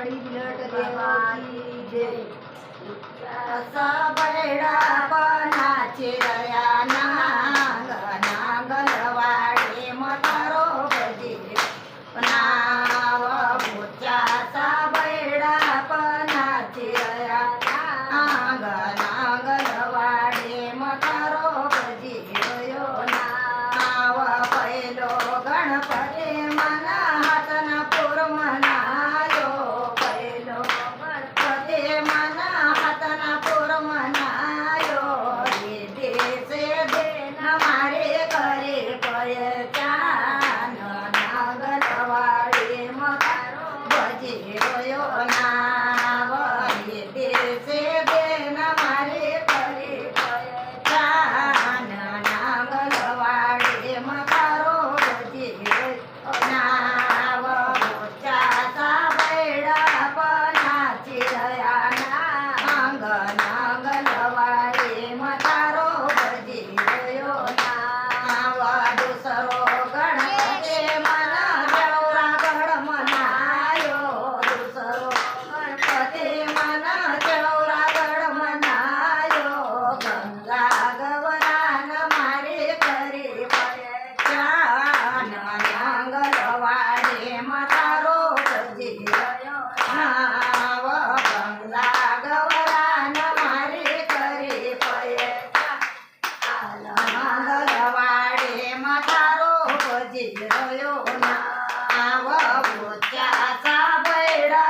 मंगलवाड़ी बिलट देव की जय। सबैड़ा नाचे रया नांग नांगलवाड़ी मतारो बजे नाव भोचा सबैड़ा नाचे रया नांग नांगलवाड़ी मतारो बजे रयो नाव पहिलो गणपति मना हातना पूर मनायो पहिलो गणपति मना हातना पूर मनायो दे से देन मारे करे पयचान नांगलवाड़ी मतारो बजे रयो नाव दे से देन मारे करे पयचान नांगलवाड़ी मतारो बजे रयो नाव भोचा सबैड़ा नाची रया नांग नांगलवाड़ी मतारो बजे रयो नाव दुसरो गणपति मना देवरागढ़ मनायो दुसरो गणपति मना देवरागढ़ मनायो गंगा गवरान मारे करे पयचान नांगलवाड़ी मतारो बजे रयो नाव गंगा गवरान मारे करे पयचान नांगलवाड़ी मतारो बजे रयो नाव भोचा सबैड़ा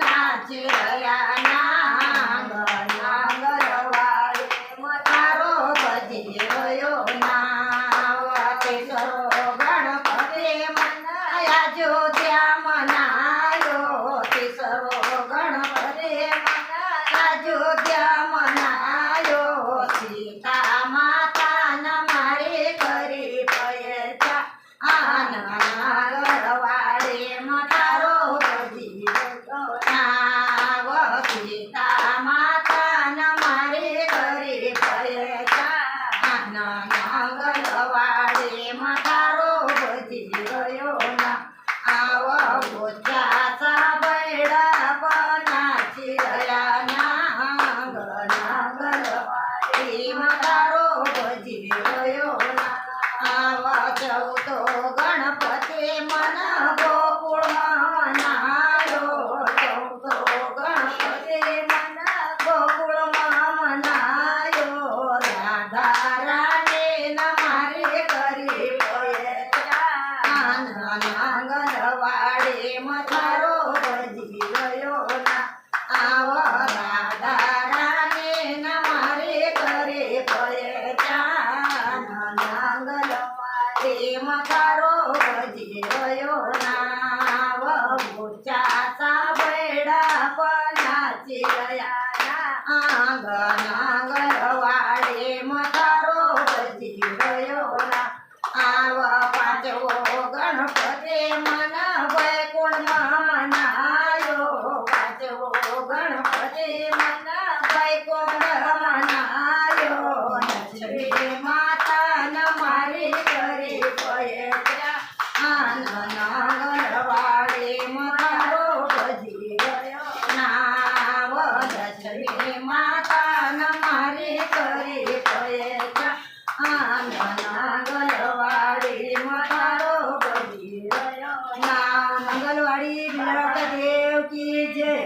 नाची रया नांग नांगलवाड़ी मतारो बजे रयो नाव तेसरो गणपति मनाया अयोध्या मनायो तेसरो गणपति मनाया अयोध्या मनायो सीता माता न मारे करे पयचान नांगलवाड़ी मतारो बजे रयो नाव सीता माता न मारे करे पयचान नांगलवाड़ी मतारो बजे रयो नाव भोचा सबैड़ा नाची रया नांग नांगलवाड़ी मतारो बजे रयो नाव चौथो गणपति मन गोकुळ मनायो चौथो गणपति मन गोकुळ मनायो राधा रानी न मारे करे पयचान नांगलवाड़ी मतारो बजे रयो नाव राधा रानी न मारे करे पयचान नांगलवाड़ी मतारो बजे रयो नाव भोचा सबैड़ा नाची रया नांग नांगलवाड़ी मतारो बजे रयो नाव पांचवो गणपति मन वैकुंठ मनायो पांचवो गणपति मन वैकुंठ मनायो लक्ष्मी माता न मारे करे पयचान नांगलवाड़ी मतारो बजे रयो नाव लक्ष्मी माता न मारे करे पयचान नांगलवाड़ी मतारो बजे रयो नाव मंगलवाड़ी बिलट देव की जय।